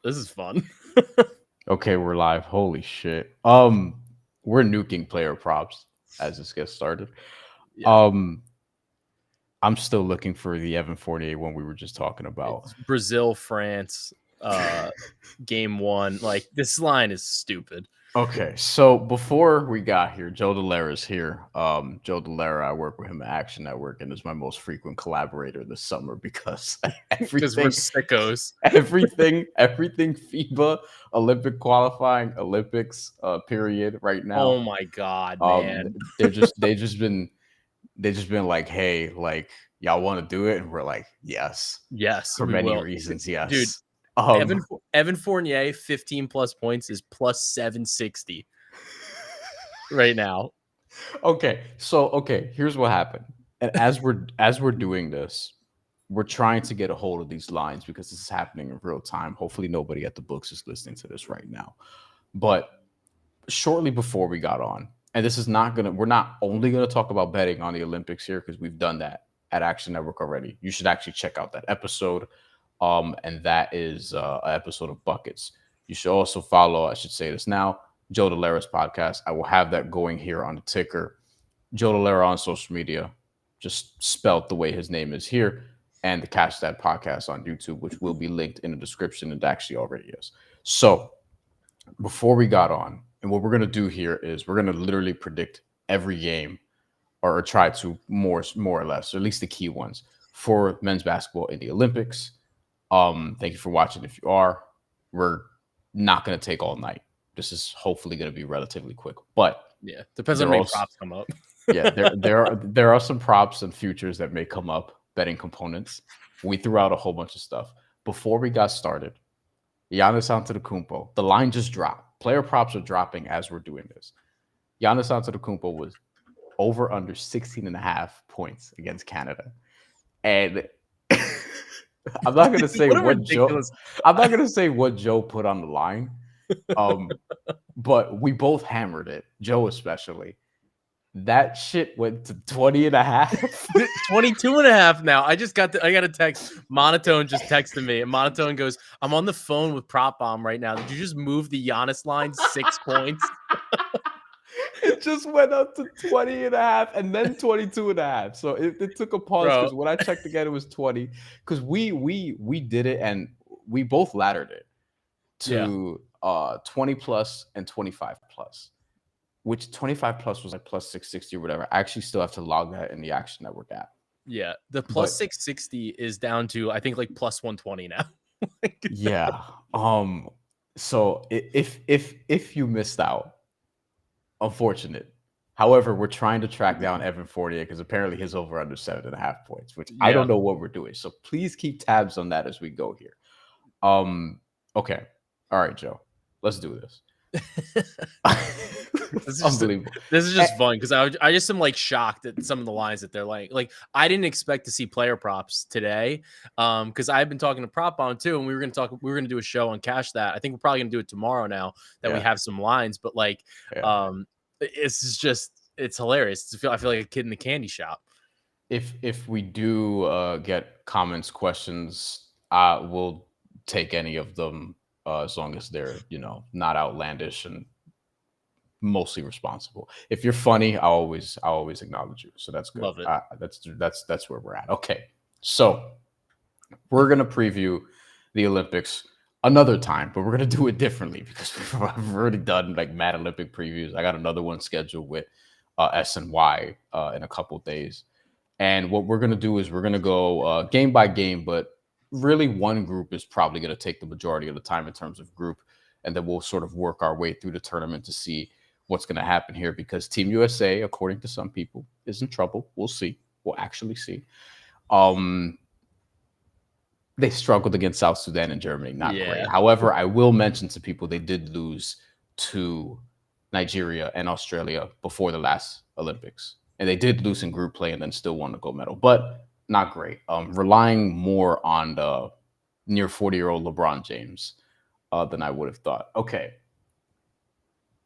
This is fun. Okay, we're live. Holy shit. We're nuking player props as this gets started. Yeah. Um, I'm still looking for the Evan Fournier one we were just talking about. It's Brazil, France, game one. Like, this line is stupid. Okay, so before we got here, Joe Delera's here. Joe Delera, I work with him at Action Network, and is my most frequent collaborator this summer because Because we're everything, sickos. everything FIBA, Olympic qualifying, Olympics, period. Right Oh now, my God, um, man. they just been like, hey, like y'all want to do it, and we're like, yes, Yes, for we many will. reasons, Dude, yes. Evan Fournier, 15 plus points is plus 760 right now. Okay, here's what happened. And as we're doing this, we're trying to get a hold of these lines because this is happening in real time. Hopefully nobody at the books is listening to this right now. But shortly before we got on, and this is not gonna we're not only gonna talk about betting on the Olympics here because we've done that at Action Network already. You should actually check out that episode. And that is an episode of Buckets. You should also follow, I should say this now, Joe Delera's podcast. I will have that going here on the ticker. Joe Delera on social media, just spelt the way his name is here, and the Catch That podcast on YouTube, which will be linked in the description. It actually already is. So before we got on, and what we're gonna do here is we're gonna literally predict every game, or try to more or less, or at least the key ones for men's basketball in the Olympics. Thank you for watching. If you are, we're not gonna take all night. This is hopefully gonna be relatively quick, but Yeah, depends on how there many also props come up. yeah, there are some props and futures that may come up, betting components. We threw out a whole bunch of stuff before we got started. Giannis Antetokounmpo, the line just dropped. Player props are dropping as we're doing this. Giannis Antetokounmpo was over under 16 and a half points against Canada. And I'm not gonna say What a what Joe ridiculous. I'm not gonna say what Joe put on the line. Um, but we both hammered it, Joe especially. That shit went to 20 and a half. 22 and a half now. I got a text. Monotone just texted me, and Monotone goes, I'm on the phone with Prop Bomb right now. Did you just move the Giannis line 6 points? It just went up to 20 and a half and then 22 and a half. So it took a pause Bro. because when I checked again, it was 20. Because we did it and we both laddered it Yeah. to 20 plus and 25 plus, which 25 plus was like plus 660 or whatever. I actually still have to log that in the Action Network app. Yeah. The plus But 660 is down to, I think, like plus 120 now. yeah. So if you missed out, unfortunate. However, we're trying to track down Evan Fournier because apparently his over under 7.5 points, which I Yeah. don't know what we're doing. So please keep tabs on that as we go here. Okay. All right, Joe. Let's do this. This is Unbelievable. This is just fun because I just am like shocked at some of the lines that they're like I didn't expect to see player props today, because I've been talking to Prop Bomb too, and we were gonna do a show on Cash That. I think we're probably gonna do it tomorrow now that we Yeah. have some lines, but like Yeah. it's hilarious. I feel like a kid in the candy shop. If we do get comments, questions, we'll take any of them as long as they're not outlandish and mostly responsible. If you're funny, I always acknowledge you, so that's good. Love it. That's where we're at. Okay, so we're gonna preview the Olympics another time, but we're gonna do it differently because we've already done like mad Olympic previews. I got another one scheduled with SNY in a couple days. And what we're going to do is we're going to go game by game, but really one group is probably going to take the majority of the time in terms of group. And then we'll sort of work our way through the tournament to see what's going to happen here because Team USA, according to some people, is in trouble. We'll see. We'll actually see. They struggled against South Sudan and Germany. Not great. However, I will mention to people they did lose to Nigeria and Australia before the last Olympics. And they did lose in group play and then still won the gold medal, but not great. Relying more on the near 40-year-old LeBron James than I would have thought. Okay.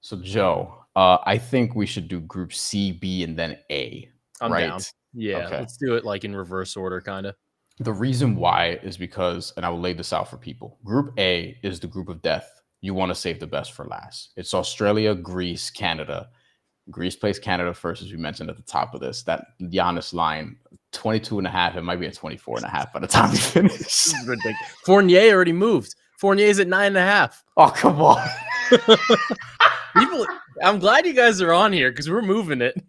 So, Joe, I think we should do group C, B, and then A. I'm right? down. Yeah. Okay. Let's do it like in reverse order, kind of. The reason why is because, and I will lay this out for people. Group A is the group of death. You want to save the best for last. It's Australia, Greece, Canada. Greece plays Canada first, as we mentioned at the top of this. That Giannis line, 22 and a half. It might be a 24 and a half by the time we finish. This is ridiculous. Fournier already moved. Fournier's at 9.5. Oh, come on. People, I'm glad you guys are on here because we're moving it.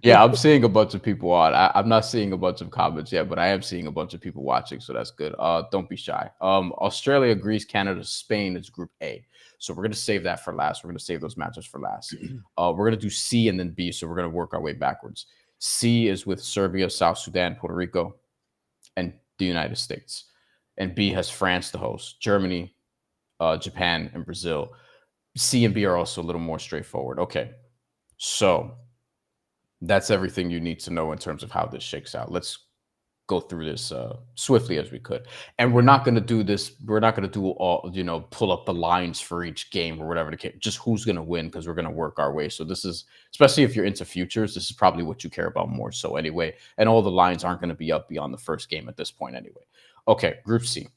Yeah, I'm seeing a bunch of people on. I'm not seeing a bunch of comments yet, but I am seeing a bunch of people watching, so that's good. Don't be shy. Australia, Greece, Canada, Spain is Group A. So we're gonna save that for last. We're gonna save those matches for last. We're gonna do C and then B. So we're gonna work our way backwards. C is with Serbia, South Sudan, Puerto Rico, and the United States. And B has France, the host, Germany, Japan, and Brazil. C and B are also a little more straightforward. Okay, so that's everything you need to know in terms of how this shakes out. Let's go through this swiftly as we could. And we're not going to do this. We're not going to do all, pull up the lines for each game or whatever the case, just who's going to win, because we're going to work our way. So this is, especially if you're into futures, this is probably what you care about more so anyway. And all the lines aren't going to be up beyond the first game at this point anyway. Okay, Group C.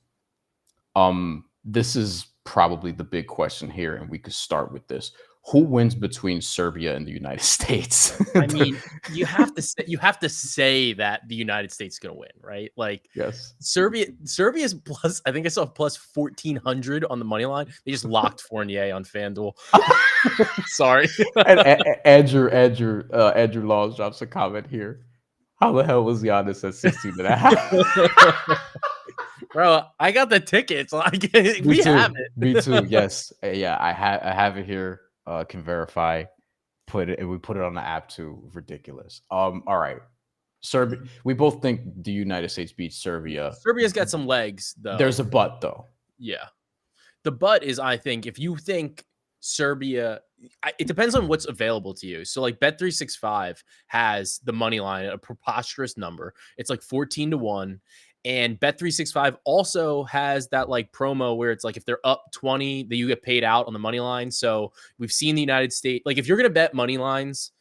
This is probably the big question here, and we could start with this. Who wins between Serbia and the United States? I mean, you have to say that the United States is going to win, right? Like, yes, Serbia's plus. I think I saw plus 1,400 on the money line. They just locked Fournier on FanDuel. Sorry. And Andrew Laws drops a comment here. How the hell was Giannis at 16 and a half? Bro, I got the tickets. Like, we have it. Me too. Yes. Yeah, I have it here. Can verify. We put it on the app too. Ridiculous. All right. Serbia. We both think the United States beats Serbia. Serbia's got some legs, though. There's a but, though. Yeah. The but is, I think, if you think Serbia, it depends on what's available to you. So, like, Bet365 has the money line at a preposterous number. It's like 14-1. And Bet365 also has that like promo where it's like if they're up 20, that you get paid out on the money line. So we've seen the United States, like if you're going to bet money lines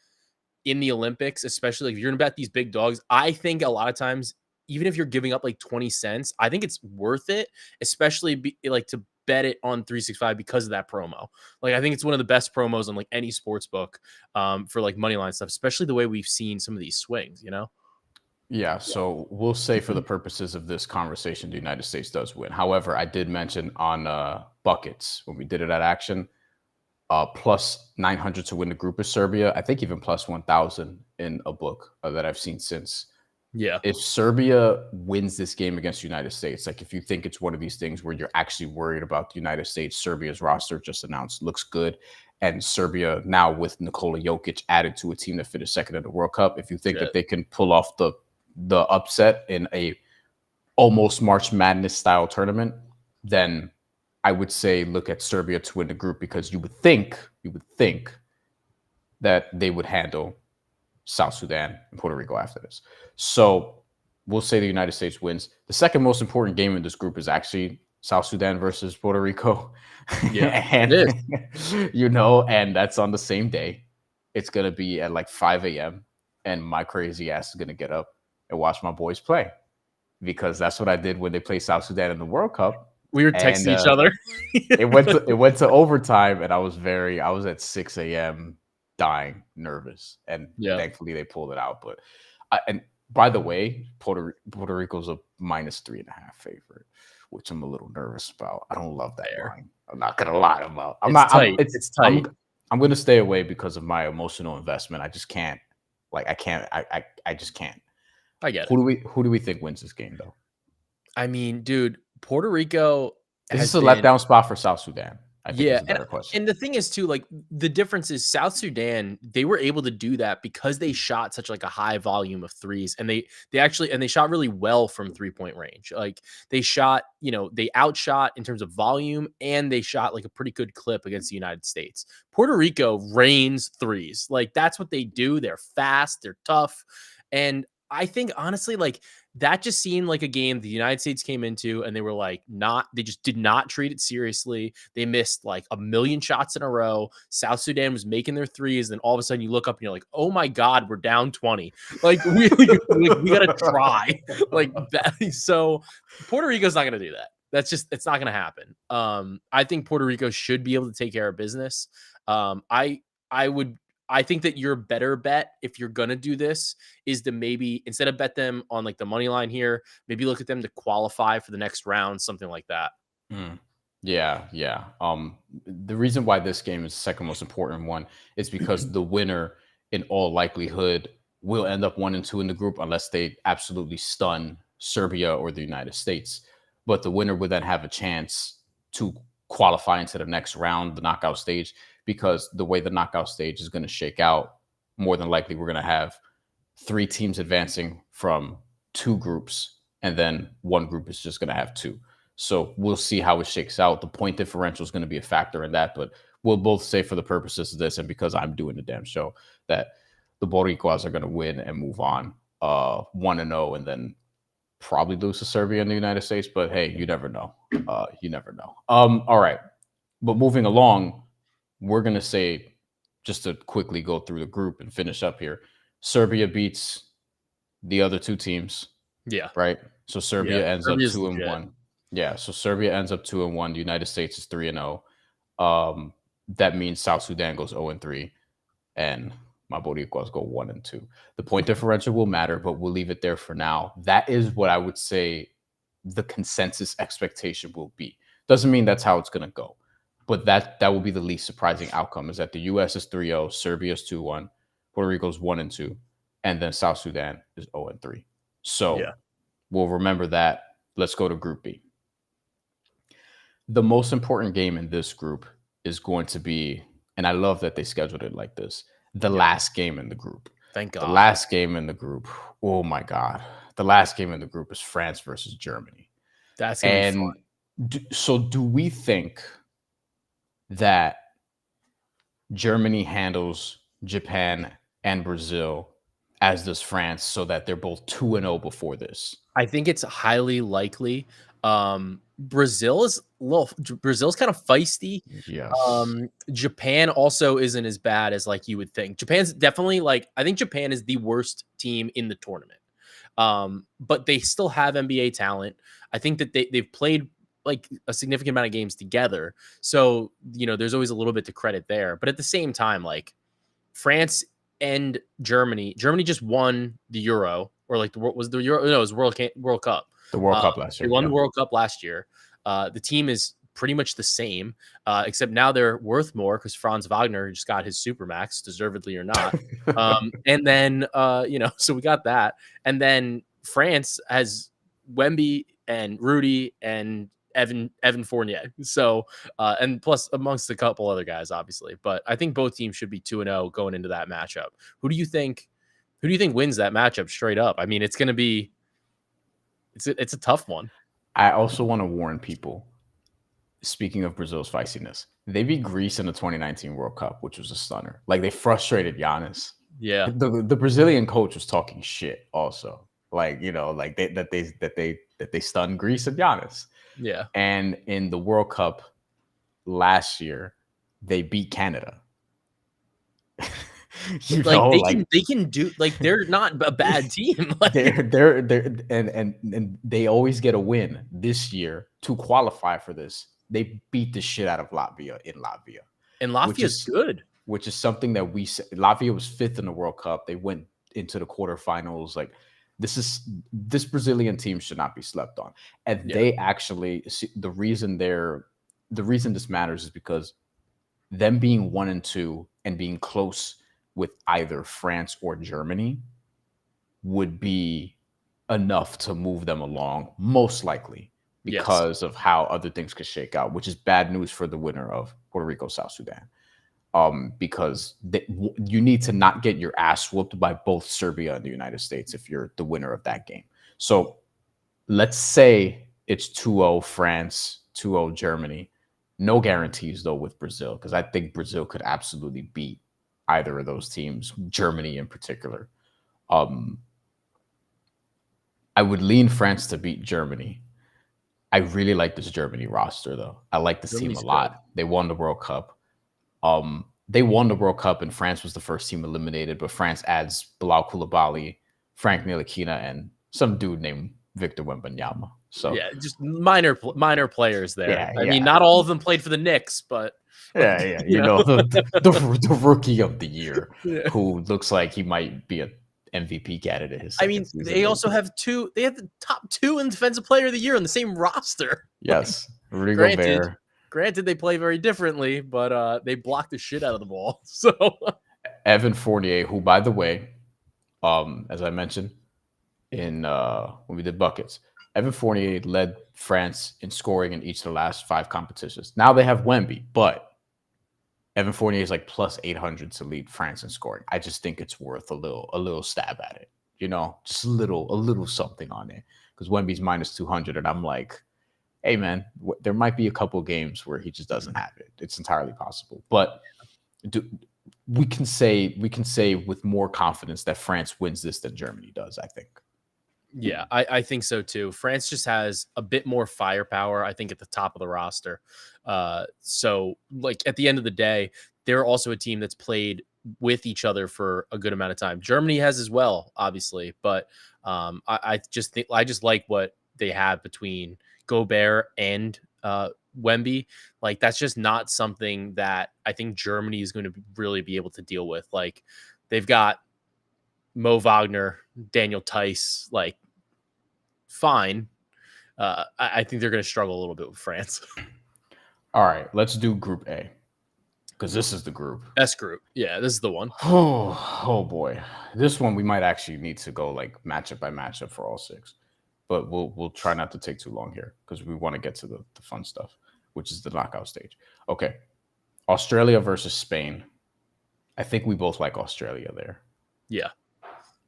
in the Olympics, especially like if you're going to bet these big dogs, I think a lot of times, even if you're giving up like 20 cents, I think it's worth it, especially like to bet it on 365 because of that promo. Like I think it's one of the best promos on like any sports book for like money line stuff, especially the way we've seen some of these swings, Yeah, so we'll say for the purposes of this conversation, the United States does win. However, I did mention on buckets when we did it at Action, plus 900 to win the group of Serbia. I think even plus 1,000 in a book that I've seen since. Yeah. If Serbia wins this game against the United States, like if you think it's one of these things where you're actually worried about the United States, Serbia's roster just announced looks good. And Serbia now with Nikola Jokic added to a team that finished second in the World Cup. If you think that they can pull off the upset in a almost March Madness style tournament, then I would say look at Serbia to win the group, because you would think that they would handle South Sudan and Puerto Rico after this. So we'll say the United States wins. The second most important game in this group is actually South Sudan versus Puerto Rico. Yeah, and it is. And that's on the same day. It's going to be at like 5 a.m. and my crazy ass is going to get up and watch my boys play, because that's what I did when they played South Sudan in the World Cup. We were texting each other. it went to overtime, and I was at 6 a.m. dying, nervous, and thankfully they pulled it out. But and by the way, Puerto Rico's a minus 3.5 favorite, which I'm a little nervous about. I don't love that line. I'm not gonna lie about. It's tight. I'm gonna stay away because of my emotional investment. I just can't. I just can't. I get it. Who do we think wins this game, though? I mean, dude, Puerto Rico. Is this a letdown spot for South Sudan? I think is a better question. And the thing is, too, like the difference is South Sudan, they were able to do that because they shot such like a high volume of threes, and they shot really well from 3-point range. Like they shot, they outshot in terms of volume, and they shot like a pretty good clip against the United States. Puerto Rico rains threes. Like that's what they do. They're fast, they're tough. And I think honestly, like that just seemed like a game the United States came into and they were like they just did not treat it seriously. They missed like a million shots in a row. South Sudan was making their threes, and all of a sudden you look up and you're like, oh my God, we're down 20. Like we gotta try. Like that. So Puerto Rico's not gonna do that. It's not gonna happen. I think Puerto Rico should be able to take care of business. I would I think that your better bet if you're gonna do this is to maybe instead of bet them on like the money line here, maybe look at them to qualify for the next round, something like that. Mm. Yeah, yeah. The reason why this game is the second most important one is because the winner, in all likelihood, will end up 1-2 in the group unless they absolutely stun Serbia or the United States. But the winner would then have a chance to qualify into the next round, the knockout stage, because the way the knockout stage is going to shake out, more than likely we're going to have 3 teams advancing from 2 groups, and then one group is just going to have 2. So we'll see how it shakes out. The point differential is going to be a factor in that, but we'll both say for the purposes of this and because I'm doing the damn show that the Boricuas are going to win and move on 1-0 and then probably lose to Serbia in the United States. But hey, you never know. You never know. All right. But moving along, we're going to say, just to quickly go through the group and finish up here, Serbia beats the other 2 teams. Yeah. Right. So Serbia ends Serbia's up 2-1. legit. Yeah. So Serbia ends up 2-1. The United States is 3-0. That means South Sudan goes 0-3, and my Boricuas go 1-2. The point differential will matter, but we'll leave it there for now. That is what I would say the consensus expectation will be. Doesn't mean that's how it's going to go, but that will be the least surprising outcome, is that the US is 3-0, Serbia is 2-1, Puerto Rico's 1-2, and then South Sudan is 0-3. So we'll remember that. Let's go to Group B. The most important game in this group is going to be, and I love that they scheduled it like this, the last game in the group. Thank God. The last game in the group. Oh my God. The last game in the group is France versus Germany. That's going to be fun. So do we think that Germany handles Japan and Brazil as does France, so that they're both 2-0 before this? I think it's highly likely. Brazil's kind of feisty. Yes. Japan also isn't as bad as like you would think. Japan's definitely I think Japan is the worst team in the tournament. But they still have NBA talent. I think that they've played like a significant amount of games together. So, there's always a little bit to credit there. But at the same time, like France and Germany just won the Euro, or like was the Euro? No, it was World Cup. The World Cup last year. They won the World Cup last year. The team is pretty much the same, except now they're worth more because Franz Wagner just got his supermax, deservedly or not. And then, so we got that. And then France has Wemby and Rudy and Evan Fournier. So, and plus amongst a couple other guys, obviously. But I think both teams should be 2-0 going into that matchup. Who do you think wins that matchup straight up? I mean, it's going to be, it's a tough one. I also want to warn people, speaking of Brazil's feistiness, they beat Greece in the 2019 World Cup, which was a stunner. Like, they frustrated Giannis. Yeah. The Brazilian coach was talking shit also. Like, like they stunned Greece and Giannis. Yeah. And in the World Cup last year, they beat Canada. They can do, like, they're not a bad team. Like, they're and they always get a win. This year, to qualify for this, they beat the shit out of Latvia in Latvia. And Latvia's good. Which is something that Latvia was 5th in the World Cup. They went into the quarterfinals. Like, this Brazilian team should not be slept on. And they actually, the reason this matters is because them being 1-2 and being close with either France or Germany would be enough to move them along, most likely, because of how other things could shake out, which is bad news for the winner of Puerto Rico, South Sudan. Because you need to not get your ass whooped by both Serbia and the United States if you're the winner of that game. So let's say it's 2-0 France, 2-0 Germany. No guarantees, though, with Brazil, because I think Brazil could absolutely beat either of those teams, Germany in particular. I would lean France to beat Germany. I really like this Germany roster, though. I like this team a Germany's lot. good. They won the World Cup. They won the World Cup, and France was the first team eliminated. But France adds Bilal Koulibaly, Frank Ntilikina, and some dude named Victor Wembanyama. So Yeah, just minor players there. I mean, yeah, not all of them played for the Knicks, but yeah. you You know. know, the rookie of the year Yeah. who looks like he might be an MVP candidate his I second mean, season. they also have two. They have the top two in Defensive Player of the Year on the same roster. Like, Yes, Rudy granted, Gobert. granted, they play very differently, but they block the shit out of the ball. So Evan Fournier, who, by the way, as I mentioned in when we did buckets, Evan Fournier led France in scoring in each of the last 5 competitions. Now they have Wemby, but Evan Fournier is like plus 800 to lead France in scoring. I just think it's worth a little stab at it. You know, just a little something on it, because Wemby's minus 200, and I'm like, hey man, there might be a couple games where he just doesn't have it. It's entirely possible, but we can say with more confidence that France wins this than Germany does, I think. yeah, I think so too. France just has a bit more firepower, I think, at the top of the roster. So like at the end of the day, they're also a team that's played with each other for a good amount of time. Germany has as well, obviously, but I just think I just like what they have between Gobert and Wemby. Like that's just not something that I think Germany is going to really be able to deal with. Like they've got Mo Wagner, Daniel Tice, like fine. I think they're going to struggle a little bit with France. All right, let's do Group A, because this is the group. Best group. Yeah, this is the one. Oh boy, this one we might actually need to go like matchup by matchup for all 6, but we'll try not to take too long here because we want to get to the fun stuff, which is the knockout stage. Okay, Australia versus Spain. I think we both like Australia there. Yeah.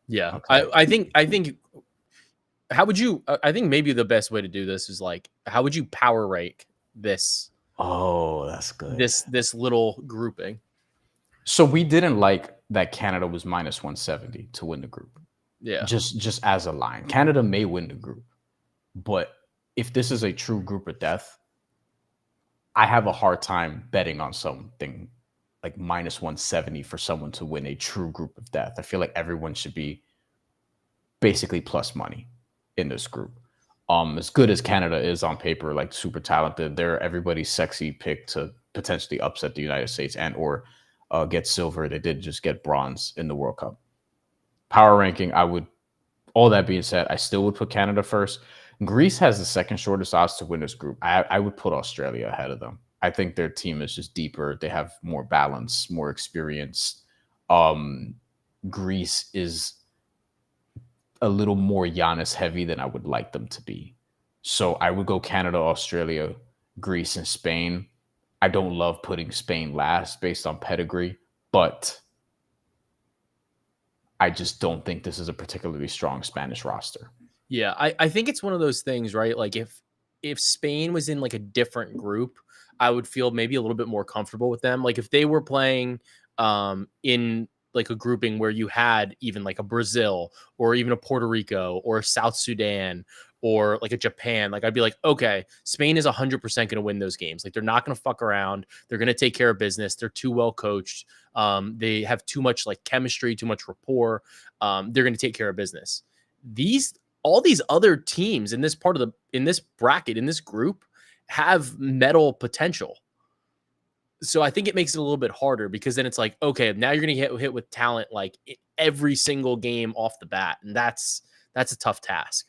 Yeah. Okay. I think how would you I think maybe the best way to do this is like how would you power rank this Oh, that's good. this little grouping? So we didn't like that Canada was minus 170 to win the group. Yeah. Just as a line. Canada may win the group, but if this is a true group of death, I have a hard time betting on something like minus 170 for someone to win a true group of death. I feel like everyone should be basically plus money in this group. As good as Canada is on paper, like super talented, they're everybody's sexy pick to potentially upset the United States and or get silver. They did just get bronze in the World Cup. Power ranking, all that being said, I still would put Canada first. Greece has the second shortest odds to win this group. I would put Australia ahead of them. I think their team is just deeper. They have more balance, more experience. Greece is a little more Giannis heavy than I would like them to be. So I would go Canada, Australia, Greece, and Spain. I don't love putting Spain last based on pedigree, but I just don't think this is a particularly strong Spanish roster. Yeah, I think it's one of those things, right? Like if Spain was in like a different group, I would feel maybe a little bit more comfortable with them. Like if they were playing in like a grouping where you had even like a Brazil or even a Puerto Rico or a South Sudan or like a Japan, like I'd be like, okay, Spain is 100% going to win those games. Like they're not going to fuck around. They're going to take care of business. They're too well coached. They have too much like chemistry, too much rapport. They're going to take care of business. All these other teams in this in this bracket, in this group, have medal potential. So I think it makes it a little bit harder because then it's like, okay, now you're going to get hit with talent like every single game off the bat, and that's a tough task.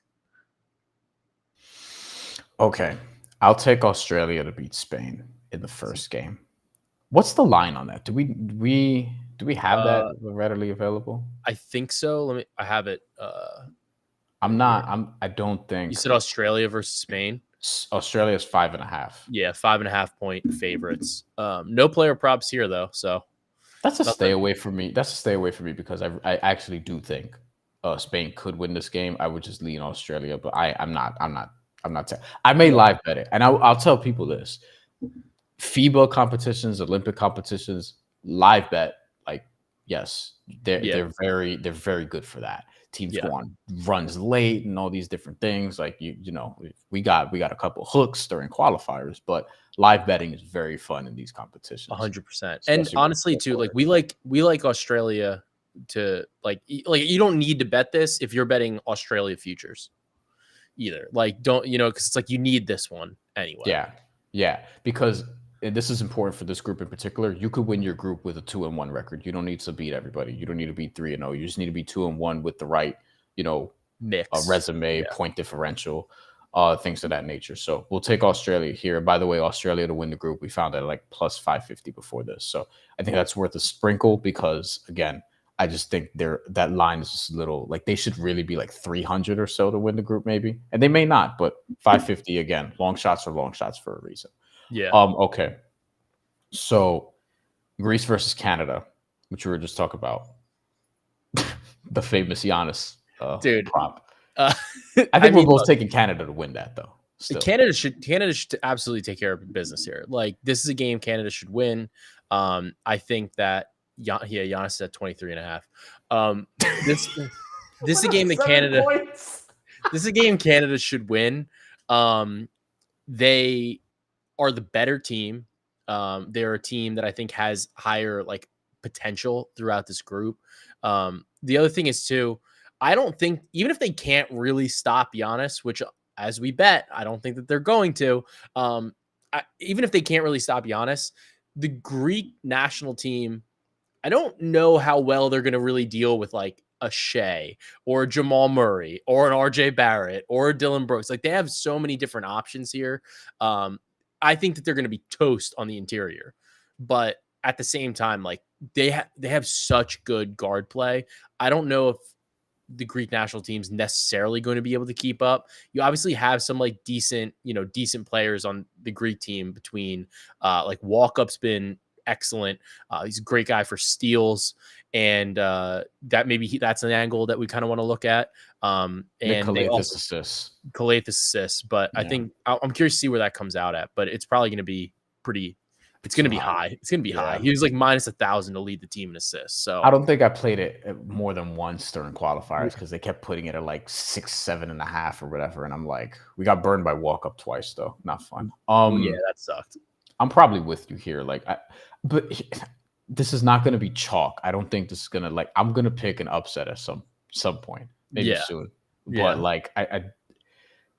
Okay, I'll take Australia to beat Spain in the first game. What's the line on that? Do we have that readily available? I think so. I have it. I don't think. You said Australia versus Spain. Australia is 5.5. Yeah, 5.5 point favorites. No player props here though, so that's a stay away from me. That's a stay away from me because I actually do think Spain could win this game. I would just lean Australia, but I'm not. I may live bet it, and I'll tell people this: FIBA competitions, Olympic competitions, live bet. Like, yes, they're very good for that. teams go on runs late and all these different things. Like you know, we got a couple hooks during qualifiers, but live betting is very fun in these competitions. 100%. And honestly, too, like we like Australia to like you don't need to bet this if you're betting Australia futures either. Like don't because it's like you need this one anyway. Yeah, because and this is important for this group in particular. You could win your group with a 2-1 record. You don't need to beat everybody. You don't need to be 3-0. You just need to be 2-1 with the right, mix, resume, point differential, things of that nature. So we'll take Australia here. By the way, Australia to win the group, we found at like plus 550 before this. So I think that's worth a sprinkle because again, I just think that line is just a little like they should really be like 300 or so to win the group, maybe, and they may not, but 550 again. Long shots are long shots for a reason. Yeah. Okay. So Greece versus Canada, which we were just talking about, the famous Giannis prop. I think we're both taking Canada to win that, though. Still. Canada should absolutely take care of business here. Like this is a game Canada should win. I think that Giannis is at 23.5. This is a game that Canada. This is a game Canada should win. They are the better team. They're a team that I think has higher like potential throughout this group. The other thing is too, I don't think even if they can't really stop Giannis, which as we bet, I don't think that they're going to. Even if they can't really stop Giannis, the Greek national team, I don't know how well they're going to really deal with like a Shai or Jamal Murray or an RJ Barrett or a Dylan Brooks. Like they have so many different options here. I think that they're going to be toast on the interior, but at the same time, like they have such good guard play. I don't know if the Greek national team's necessarily going to be able to keep up. You obviously have some like decent players on the Greek team between like Walkup's been excellent. He's a great guy for steals, and that that's an angle that we kind of want to look at. And they also Calathes assists, but I think I'm curious to see where that comes out at. But it's probably going to be pretty. It's going to be high. It's going to be high. He was like minus 1,000 to lead the team in assists. So I don't think I played it more than once during qualifiers because they kept putting it at like 6, 7.5 or whatever, and I'm like, we got burned by Walkup twice though. Not fun. Yeah, that sucked. I'm probably with you here. Like, but this is not going to be chalk. I don't think this is going to like. I'm going to pick an upset at some point, maybe soon. But like,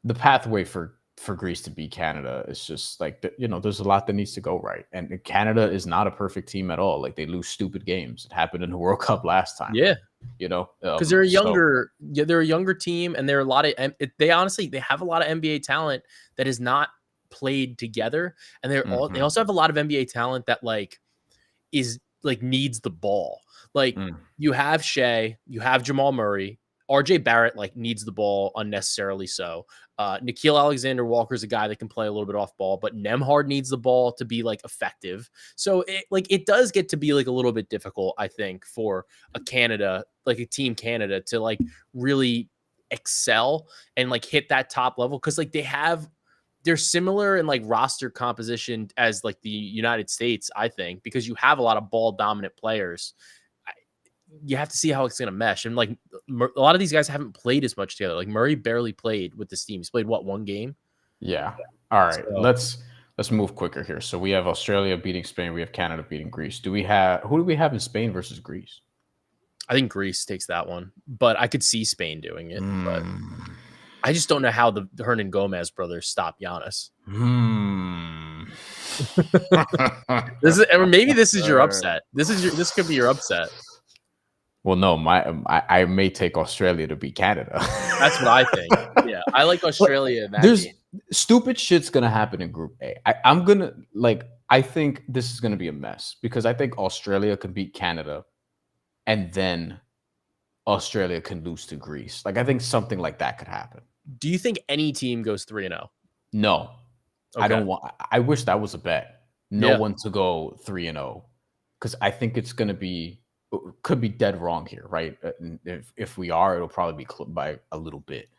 the pathway for Greece to beat Canada is just like there's a lot that needs to go right, and Canada is not a perfect team at all. Like they lose stupid games. It happened in the World Cup last time. Yeah, because they're a younger team, and there are a lot of they have a lot of NBA talent that is not played together, and they also have a lot of NBA talent that like is like needs the ball. Like you have Shai, you have Jamal Murray. RJ Barrett like needs the ball unnecessarily. So Nickeil Alexander-Walker is a guy that can play a little bit off ball, but Nembhard needs the ball to be like effective. So it does get to be like a little bit difficult, I think, for a team Canada to like really excel and like hit that top level. Cause like they're similar in like roster composition as like the United States, I think, because you have a lot of ball dominant players. You have to see how it's going to mesh. And like a lot of these guys haven't played as much together. Like Murray barely played with this team. He's played one game? Yeah. All right. So, let's move quicker here. So we have Australia beating Spain. We have Canada beating Greece. Who do we have in Spain versus Greece? I think Greece takes that one, but I could see Spain doing it. But I just don't know how the Hernan Gomez brothers stop Giannis. Maybe this is your upset. This could be your upset. Well, no, I may take Australia to beat Canada. That's what I think. Yeah, I like Australia. There's stupid shit's gonna happen in Group A. I'm gonna I think this is gonna be a mess because I think Australia can beat Canada, and then Australia can lose to Greece. Like I think something like that could happen. Do you think any team goes 3-0? No, okay. I don't want. I wish that was a bet. No one to go 3-0 because I think it's gonna be. Could be dead wrong here, right? If we are, it'll probably be by a little bit.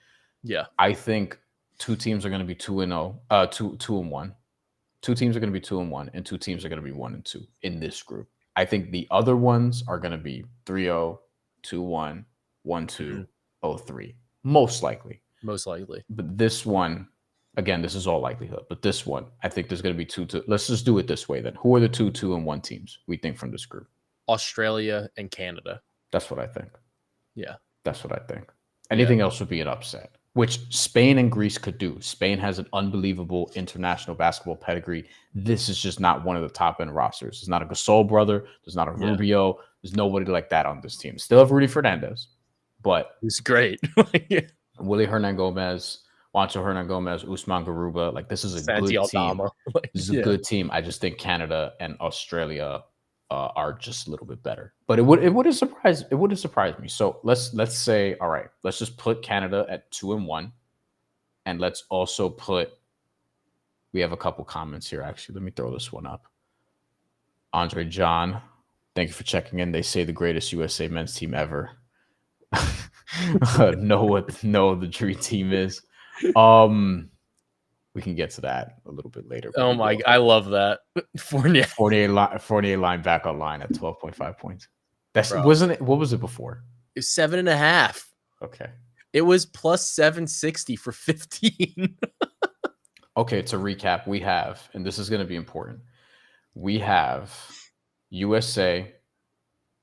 Yeah, I think two teams are going to be 2-0, 2-1. Two teams are going to be 2-1, and two teams are going to be 1-2 in this group. I think the other ones are going to be 3-0, 2-1, 1-2, 03. Most likely. Most likely. But this one, again, this is all likelihood. But this one, I think there's going to be 2-2. Let's just do it this way then. Who are the 2-2-1 teams we think from this group? Australia and Canada. That's what I think. Yeah. That's what I think. Anything else would be an upset, which Spain and Greece could do. Spain has an unbelievable international basketball pedigree. This is just not one of the top end rosters. There's not a Gasol brother. There's not a Rubio. There's nobody like that on this team. Still have Rudy Fernandez, but he's great. Willie Hernan-Gomez, Juancho Hernan-Gomez, Usman Garuba. Like, this is a good team. This is a good team. I just think Canada and Australia are just a little bit better. But it wouldn't surprise me. So let's say, all right, let's just put Canada at 2-1, and let's also put. We have a couple comments here. Actually, let me throw this one up. Andre John, thank you for checking in. They say the greatest USA men's team ever. Know what the dream team is. We can get to that a little bit later. Oh my! I love that. Fournier line back online at 12.5 points. Wasn't it? What was it before? It was 7.5. Okay. It was plus 760 for 15. Okay, to recap, we have, and this is going to be important. We have USA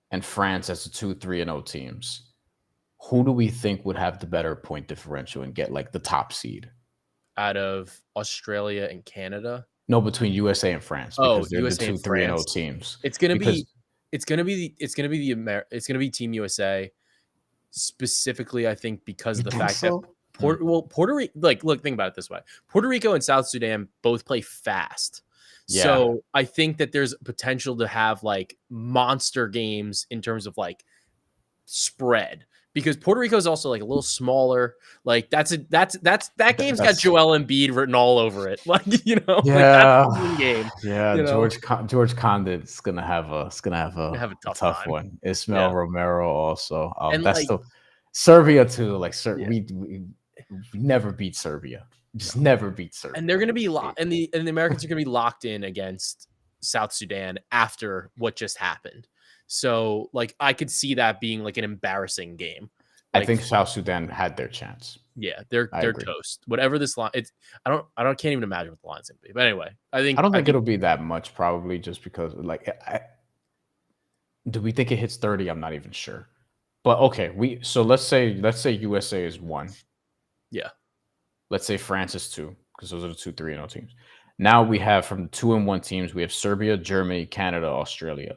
and France as the 2-3-0 teams. Who do we think would have the better point differential and get like the top seed? Out of Australia and Canada? No, between USA and France. Because they're USA the 2-3-0 teams. It's gonna be Team USA specifically, I think, because of the fact that Puerto Rico, look, think about it this way. Puerto Rico and South Sudan both play fast. Yeah. So I think that there's potential to have like monster games in terms of like spread. Because Puerto Rico is also like a little smaller. Like that game's got Joel Embiid written all over it. Like, yeah, like that's the game. Yeah, you know? George Condit's gonna have a tough one. Ismael Romero also. And that's the Serbia too. Like we never beat Serbia. Just never beat Serbia. And they're gonna be and the Americans are gonna be locked in against South Sudan after what just happened. So, like, I could see that being like an embarrassing game. Like, I think South Sudan had their chance. Yeah, they're toast. Whatever this line, I can't even imagine what the line's gonna be. But anyway, I don't think it'll be that much, probably just because like, do we think it hits 30? I'm not even sure. But okay, let's say USA is 1. Yeah. Let's say France is 2, because those are the 2-3-0 teams. Now we have from the 2-1 teams, we have Serbia, Germany, Canada, Australia.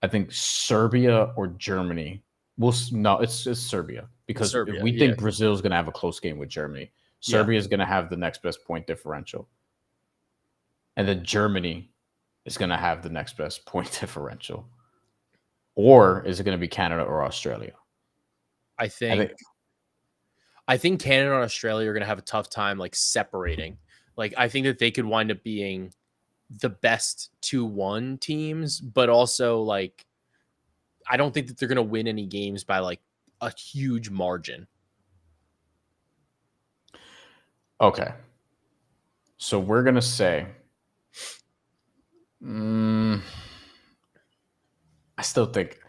I think Serbia or Germany. It's Serbia, because we think Brazil is going to have a close game with Germany. Serbia is going to have the next best point differential, and then Germany is going to have the next best point differential. Or is it going to be Canada or Australia? I think Canada and Australia are going to have a tough time like separating. Like, I think that they could wind up being the best 2-1 teams, but also like I don't think that they're going to win any games by like a huge margin. Okay. So we're going to say I still think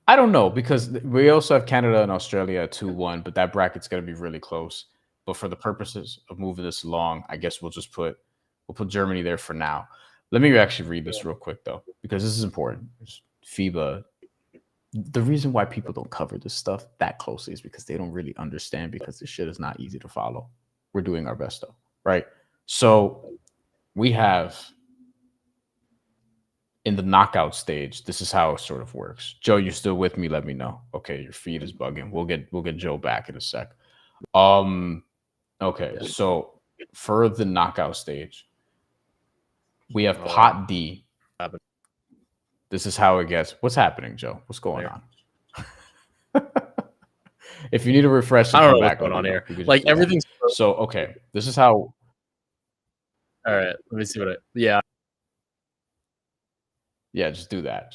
I don't know, because we also have Canada and Australia at 2-1, but that bracket's going to be really close. But for the purposes of moving this along, I guess we'll put Germany there for now. Let me actually read this real quick, though, because this is important. FIBA, the reason why people don't cover this stuff that closely is because they don't really understand, because this shit is not easy to follow. We're doing our best, though, right? So we have in the knockout stage, this is how it sort of works. Joe, you still with me? Let me know. Okay, your feed is bugging. We'll get Joe back in a sec. Okay, so for the knockout stage, we have Pot D. This is how it gets. What's happening, Joe? What's going on? If you need a refresh, I don't know what's going on here. Like, everything's so okay. This is how. All right, let me see what Yeah, just do that.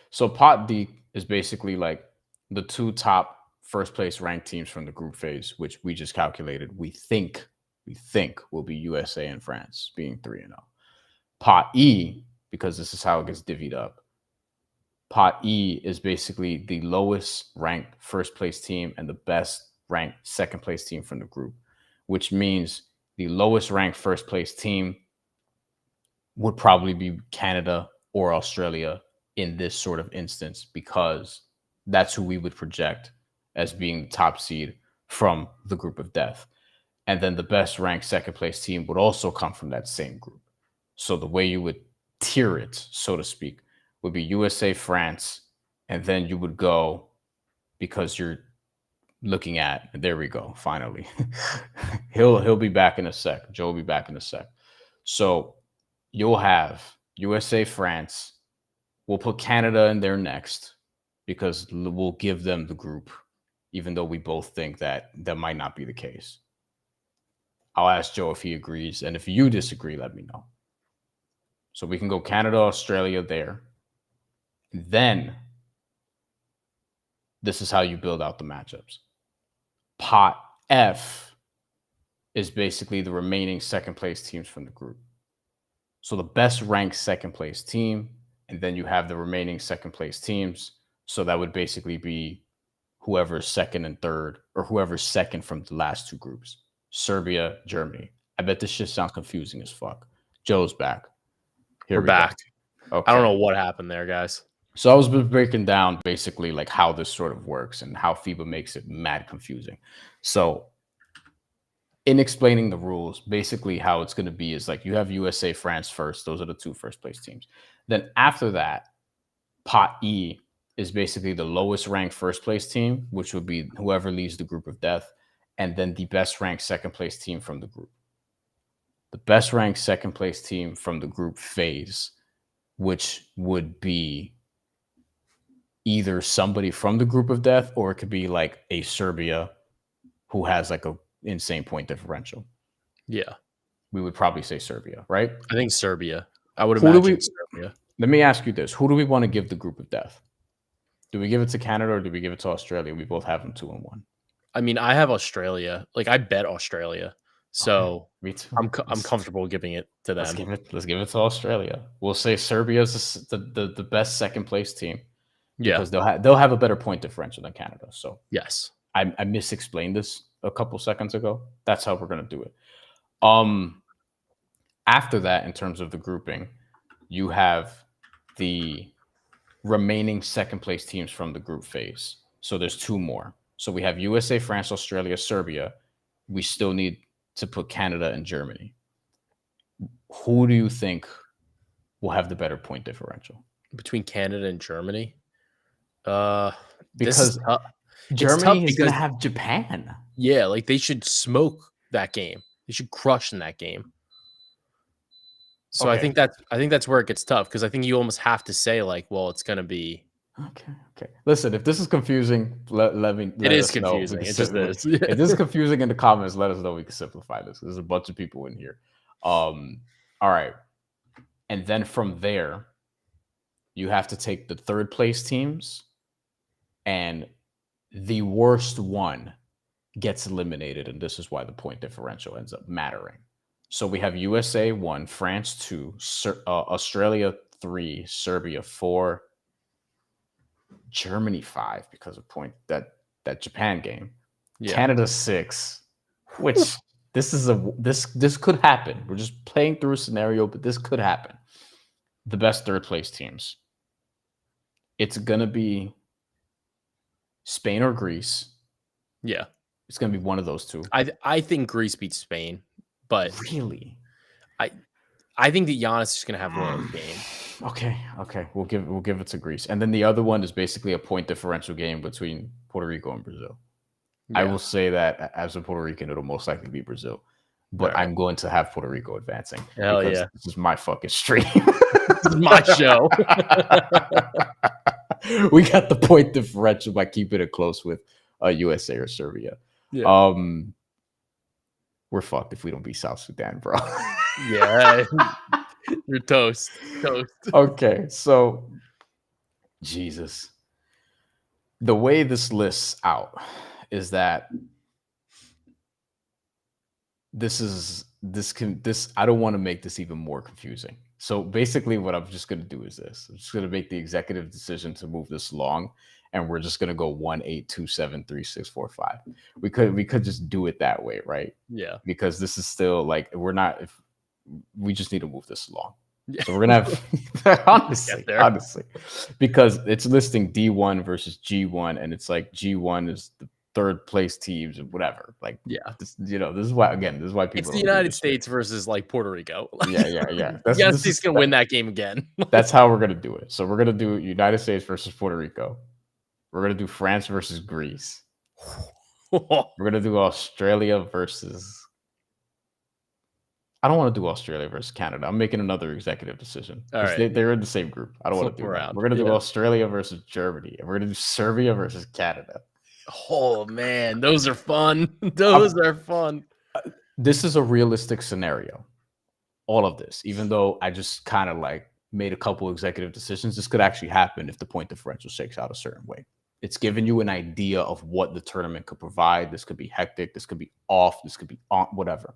So Pot D is basically like the 2 top first place ranked teams from the group phase, which we just calculated. We think will be USA and France being 3-0. Pot E, because this is how it gets divvied up. Pot E is basically the lowest ranked first place team and the best ranked second place team from the group, which means the lowest ranked first place team would probably be Canada or Australia in this sort of instance, because that's who we would project as being the top seed from the group of death. And then the best ranked second place team would also come from that same group. So the way you would tier it, so to speak, would be USA, France, and then you would go, because you're looking at, there we go, finally. he'll be back in a sec. Joe will be back in a sec. So you'll have USA, France. We'll put Canada in there next because we'll give them the group, even though we both think that that might not be the case. I'll ask Joe if he agrees, and if you disagree, let me know. So we can go Canada, Australia there. Then this is how you build out the matchups. Pot F is basically the remaining second place teams from the group. So the best ranked second place team, and then you have the remaining second place teams. So that would basically be whoever's second and third, or whoever's second from the last two groups. Serbia, Germany. I bet this shit sounds confusing as fuck. Joe's back. We're back. Okay. I don't know what happened there, guys. So I was breaking down basically like how this sort of works and how FIBA makes it mad confusing. So in explaining the rules, basically how it's going to be is like you have USA, France first. Those are the two first place teams. Then after that, pot E is basically the lowest ranked first place team, which would be whoever leaves the group of death, and then the best ranked second place team from the group. The best ranked second place team from the group phase, which would be either somebody from the group of death, or it could be like a Serbia who has like a insane point differential. Yeah. We would probably say Serbia, right? I think Serbia. I would imagine Serbia. Let me ask you this. Who do we want to give the group of death? Do we give it to Canada or do we give it to Australia? We both have them 2-1. I mean, I have Australia. Like, I bet Australia. So okay. Me too. I'm comfortable giving it to them. Let's give it to Australia. We'll say Serbia is the best second place team. Yeah. Because they'll have a better point differential than Canada. So yes. I misexplained this a couple seconds ago. That's how we're going to do it. After that, in terms of the grouping, you have the remaining second place teams from the group phase. So there's two more. So we have USA, France, Australia, Serbia. We still need to put Canada and Germany. Who do you think will have the better point differential? Between Canada and Germany? Because Germany is going to have Japan. Yeah, like they should smoke that game. They should crush in that game. So okay. I think that's where it gets tough, because I think you almost have to say like, well, it's going to be okay. Listen, if this is confusing, let it is confusing. It just is. If this is confusing in the comments, let us know. We can simplify this. There's a bunch of people in here. All right, and then from there, you have to take the third place teams, and the worst one gets eliminated, and this is why the point differential ends up mattering. So we have USA 1, France 2, Australia 3, Serbia 4, Germany 5 because of that Japan game. Yeah. Canada 6, which this could happen. We're just playing through a scenario, but this could happen. The best third place teams. It's gonna be Spain or Greece. Yeah. It's going to be one of those two. I think Greece beats Spain, but really, I think that Giannis is going to have one of the game. Okay. We'll give it to Greece, and then the other one is basically a point differential game between Puerto Rico and Brazil. Yeah. I will say that as a Puerto Rican, it'll most likely be Brazil, but right. I'm going to have Puerto Rico advancing. Hell yeah! This is my fucking stream. This is my show. We got the point differential by keeping it close with USA or Serbia. Yeah. We're fucked if we don't beat South Sudan, bro. Yeah. You're toast. Okay, so Jesus. The way this lists out is that I don't want to make this even more confusing. So basically what I'm just going to do is this. I'm just going to make the executive decision to move this along, and we're just gonna go 1-8-2-7-3-6-4-5. We could just do it that way, right? Yeah. Because this is still like we're not. If we just need to move this along. Yeah. So we're gonna have honestly, because it's listing D1 versus G1, and it's like G1 is the third place teams and whatever. Like, Yeah. this is why people. It's the don't do United this shit. States versus like Puerto Rico. Yeah. The United States can win that game again. That's how we're gonna do it. So we're gonna do United States versus Puerto Rico. We're gonna do France versus Greece. We're gonna do Australia versus. I don't want to do Australia versus Canada. I'm making another executive decision because they're in the same group. I don't want to do that. We're going to do Australia versus Germany. And we're going to do Serbia versus Canada. Oh, man. Those are fun. Those are fun. This is a realistic scenario. All of this, even though I just kind of like made a couple executive decisions, this could actually happen if the point differential shakes out a certain way. It's giving you an idea of what the tournament could provide. This could be hectic. This could be off. This could be on, whatever.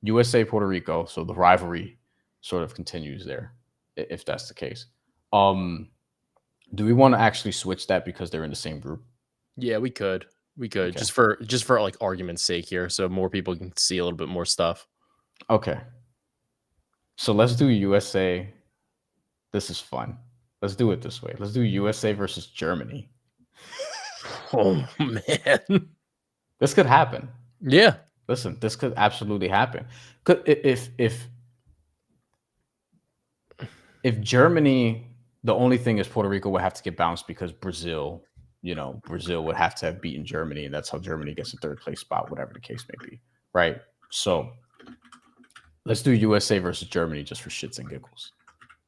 USA, Puerto Rico, so the rivalry sort of continues there, if that's the case. Do we want to actually switch that because they're in the same group? Yeah, we could. Okay. just for like argument's sake here, so more people can see a little bit more stuff. Okay. So let's do USA. This is fun. Let's do it this way. Let's do USA versus Germany. Oh man, this could happen. Yeah. Listen, this could absolutely happen. If Germany, the only thing is Puerto Rico would have to get bounced because Brazil would have to have beaten Germany, and that's how Germany gets a third place spot, whatever the case may be, right? So let's do USA versus Germany just for shits and giggles.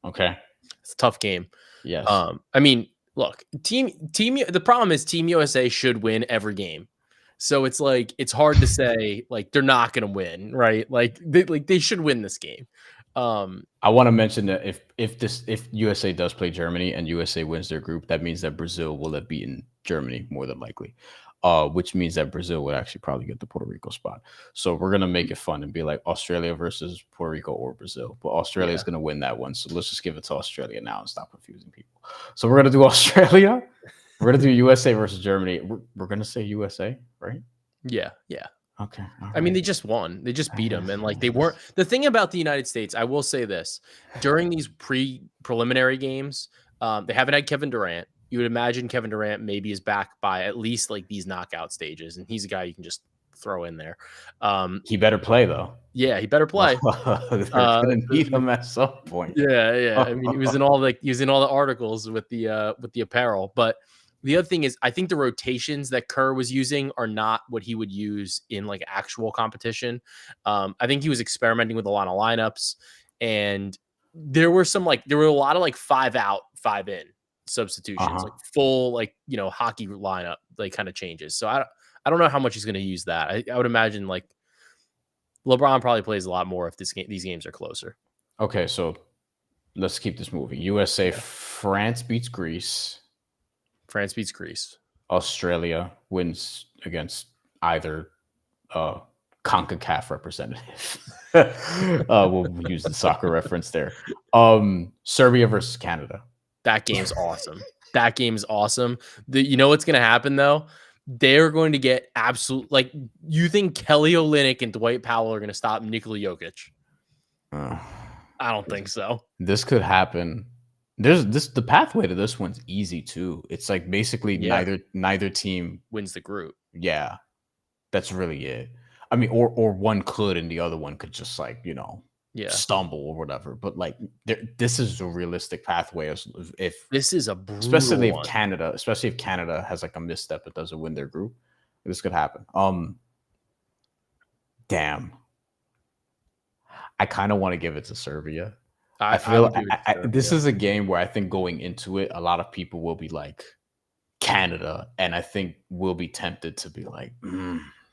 Okay, it's a tough game. Yes. I mean, look, team. The problem is Team USA should win every game. So it's like it's hard to say like they're not going to win, right? Like they should win this game. I want to mention that if USA does play Germany and USA wins their group, that means that Brazil will have beaten Germany more than likely, which means that Brazil would actually probably get the Puerto Rico spot. So we're gonna make it fun and be like Australia versus Puerto Rico or Brazil, but Australia is gonna win that one. So let's just give it to Australia now and stop confusing people. So we're gonna do Australia. We're gonna do USA versus Germany. We're gonna say USA, right? Yeah. Okay. I mean, they just won. They just beat them, and like they weren't. The thing about the United States, I will say this: during these preliminary games, they haven't had Kevin Durant. You would imagine Kevin Durant maybe is back by at least like these knockout stages, and he's a guy you can just throw in there. He better play though. Yeah, he better play. They're gonna need him at some point. Yeah. I mean, he was in all the articles with the apparel. But the other thing is, I think the rotations that Kerr was using are not what he would use in like actual competition. I think he was experimenting with a lot of lineups, and there were a lot of like 5 out, 5 in substitutions, like full hockey lineup like kind of changes. So I don't know how much he's going to use that. I would imagine like LeBron probably plays a lot more if these games are closer. Okay, so let's keep this moving. USA, France beats Greece. Australia wins against either CONCACAF representative. We'll use the soccer reference there. Serbia versus Canada. That game's awesome. You know what's going to happen though? They're going to get absolute. Like, you think Kelly Olynyk and Dwight Powell are going to stop Nikola Jokic? I don't think so. This could happen. The pathway to this one's easy too. It's like basically neither team wins the group. Yeah, that's really it. I mean, or one could and the other one could just stumble or whatever. But like, this is a realistic pathway. If this is a especially if Canada has like a misstep and doesn't win their group, this could happen. Damn, I kind of want to give it to Serbia. I feel this is a game where I think going into it, a lot of people will be like Canada, and I think we'll be tempted to be like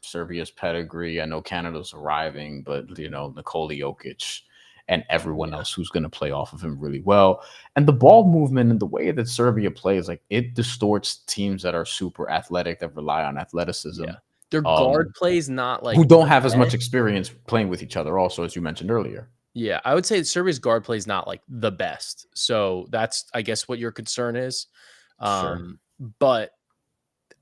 Serbia's pedigree. I know Canada's arriving, but Nikola Jokic and everyone else who's going to play off of him really well, and the ball movement and the way that Serbia plays, like it distorts teams that are super athletic that rely on athleticism. Yeah. Their guard plays not like who don't have as much experience playing with each other. Also, as you mentioned earlier. Yeah, I would say Serbia's guard play is not like the best. So that's, I guess, what your concern is. Sure. But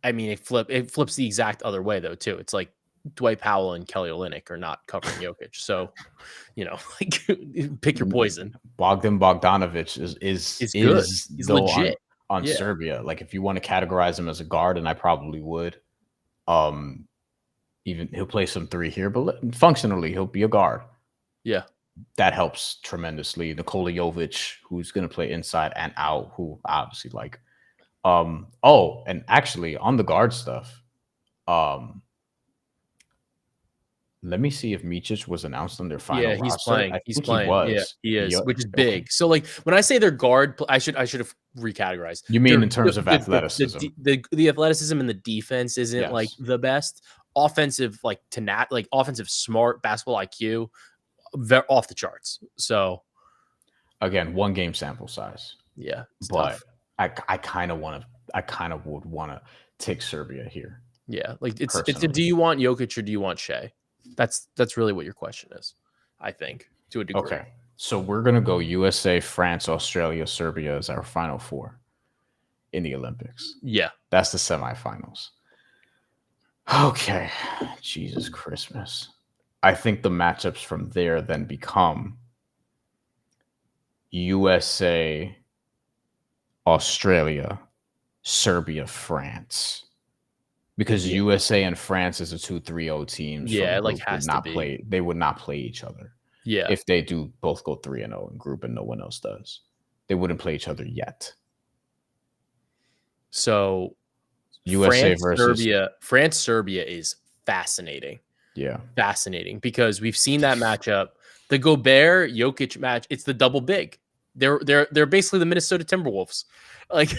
I mean, it flips the exact other way though too. It's like Dwight Powell and Kelly Olynyk are not covering Jokic, so like pick your poison. Bogdanovich Is good. is He's though legit. on Yeah. Serbia. Like if you want to categorize him as a guard, and I probably would. Even he'll play some three here, but functionally he'll be a guard. Yeah. That helps tremendously. Nikola Jovic, who's going to play inside and out, who obviously like. Oh, and actually on the guard stuff, let me see if Micic was announced on their final Yeah, he's roster. playing. I He's think playing. he Yeah, was. he is, which is Okay. big. So like when I say they're guard, I should have recategorized. You mean in terms of athleticism? The athleticism and the defense isn't like Yes. the best. Offensive, like offensive smart basketball IQ, off the charts. So Again, 1 game sample size. yeah, it's But tough. I kind of would want to take Serbia here. Yeah, like it's personally. do you want Jokic or do you want Shea? That's really what your question is, I think, to a degree. Okay. So we're going to go USA, France, Australia, Serbia as our final 4 in the Olympics. Yeah. That's the semifinals. Okay. Jesus Christmas. I think the matchups from there then become USA, Australia, Serbia, France. Because USA and France is a 2-3-0 teams. Yeah, it like has to be. They would not play each other. Yeah. If they do both go 3-0 in group and no one else does, they wouldn't play each other yet. So USA versus France Serbia is fascinating. Yeah. Fascinating because we've seen that matchup. The Gobert Jokic match, it's the double big. They're basically the Minnesota Timberwolves. Like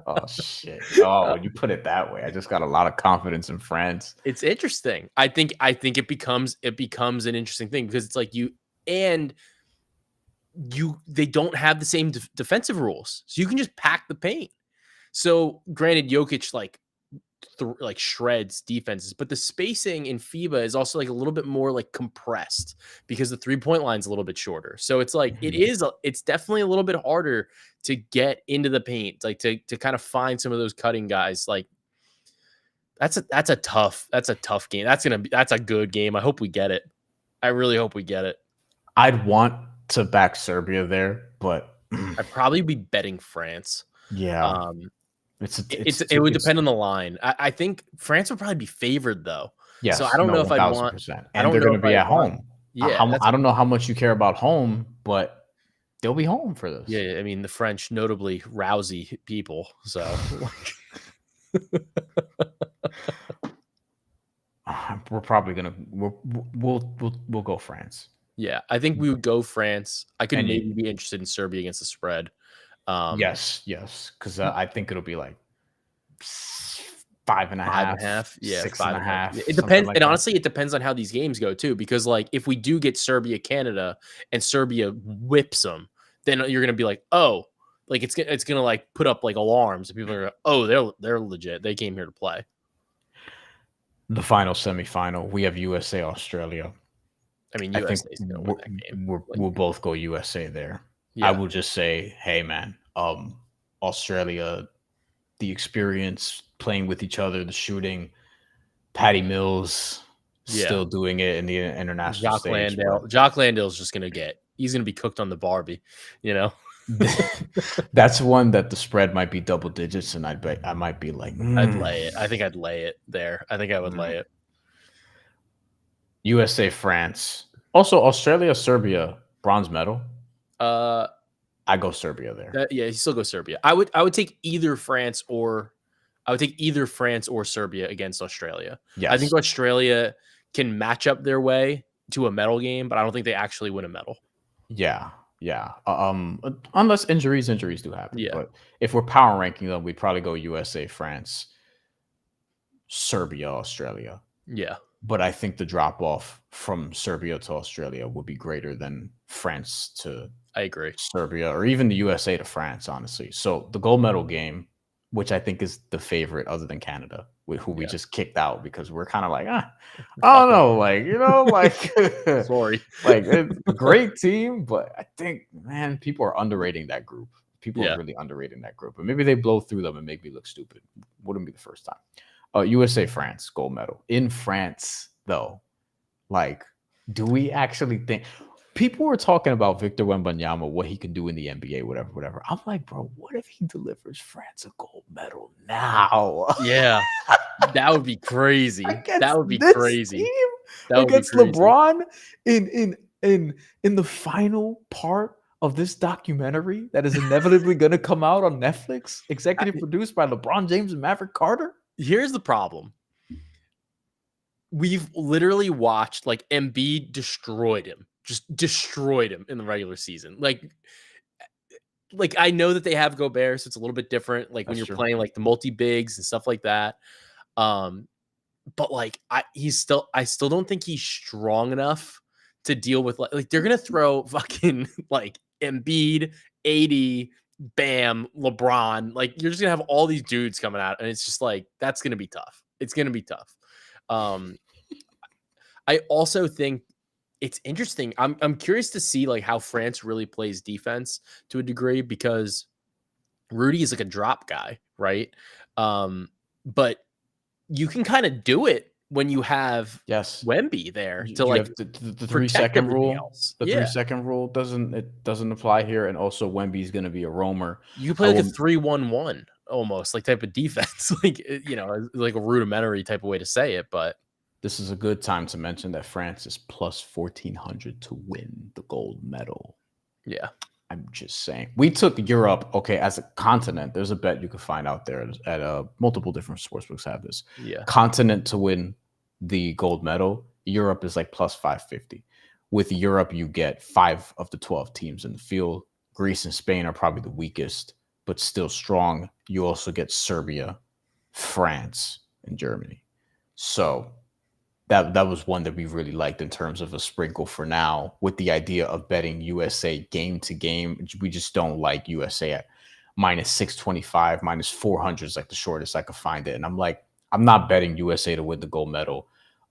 Oh shit. Oh, when you put it that way, I just got a lot of confidence in France. It's interesting. I think it becomes an interesting thing because it's like they don't have the same defensive rules. So you can just pack the paint. So granted, Jokic like shreds defenses, but the spacing in FIBA is also like a little bit more like compressed because the 3-point line is a little bit shorter. So it's like it's definitely a little bit harder to get into the paint, like to kind of find some of those cutting guys. Like that's a tough game. That's a good game. I hope we get it. I really hope we get it. I'd want to back Serbia there, but I'd probably be betting France. Yeah. It would depend on the line. I think France would probably be favored though. Yes, so I don't know if I'd want. And they're going to be at home. Yeah, I don't know how much you care about home, but they'll be home for this. Yeah, I mean the French, notably rousy people. So we're probably gonna we'll go France. Yeah, I think we would go France. I could maybe be interested in Serbia against the spread. Yes, because I think it'll be like 5.5, yeah, 6.5. It depends, and honestly, it depends on how these games go too. Because like, if we do get Serbia, Canada, and Serbia whips them, then you're gonna be like, oh, like it's gonna like put up like alarms. People are, oh, they're legit. They came here to play. The final semifinal, we have USA, Australia. I mean, USA is gonna win that game. We'll both go USA there. Yeah. I will just say, hey man, Australia, the experience playing with each other, the shooting, Patty Mills still doing it in the international stage. Jock Landale's just he's gonna be cooked on the Barbie, you know. That's one that the spread might be double digits, and I might be like, I'd lay it. I think I'd lay it there. I think I would lay it. USA, France, also Australia, Serbia, bronze medal. I go Serbia there. You still go Serbia. I would take either France or Serbia against Australia. Yes. I think Australia can match up their way to a medal game, but I don't think they actually win a medal. Yeah. Unless injuries do happen. Yeah. But if we're power ranking them, we'd probably go USA, France, Serbia, Australia. Yeah. But I think the drop off from Serbia to Australia would be greater than France to Serbia, or even the USA to France, honestly. So the gold medal game, which I think is the favorite other than Canada, who we just kicked out because we're kind of like, I don't know, like, you know, like, sorry, like it's a great team, but I think, man, people are underrating that group. People are Yeah. really underrating that group, but maybe they blow through them and make me look stupid. Wouldn't be the first time. USA, France, gold medal. In France, though, like, do we actually think people were talking about Victor Wembanyama, what he can do in the NBA, whatever, whatever. I'm like, bro, what if he delivers France a gold medal now? Yeah. That would be crazy. That Against would be this crazy. team, That would be against crazy. LeBron in the final part of this documentary that is inevitably going to come out on Netflix, executive produced by LeBron James and Maverick Carter. Here's the problem. We've literally watched like Embiid destroyed him, just destroyed him in the regular season. Like I know that they have Gobert, so it's a little bit different. Like when That's you're true. playing like the multi bigs and stuff like that. But like I still don't think he's strong enough to deal with like they're gonna throw fucking like Embiid, AD, Bam, LeBron. Like you're just gonna have all these dudes coming out, and it's just like that's gonna be tough. It's gonna be tough. Um, I also think it's interesting. I'm curious to see like how France really plays defense to a degree because Rudy is like a drop guy, right? But you can kind of do it when you have Yes. Wemby there to You like have the protect 3 second everything rule. else. The Yeah. 3 second rule doesn't apply here, and also Wemby's going to be a roamer. You can I play like a will. 3-1-1 almost like type of defense, like like a rudimentary type of way to say it, but This is a good time to mention that France is plus 1,400 to win the gold medal. yeah. I'm just saying. We took Europe, okay, as a continent. There's a bet you can find out there at multiple different sportsbooks have this. Yeah. Continent to win the gold medal. Europe is like plus 550. With Europe, you get 5 of the 12 teams in the field. Greece and Spain are probably the weakest, but still strong. You also get Serbia, France, and Germany. So that was one that we really liked in terms of a sprinkle for now, with the idea of betting USA game to game. We just don't like USA at minus 625, minus 400 is like the shortest I could find it. And I'm like, I'm not betting USA to win the gold medal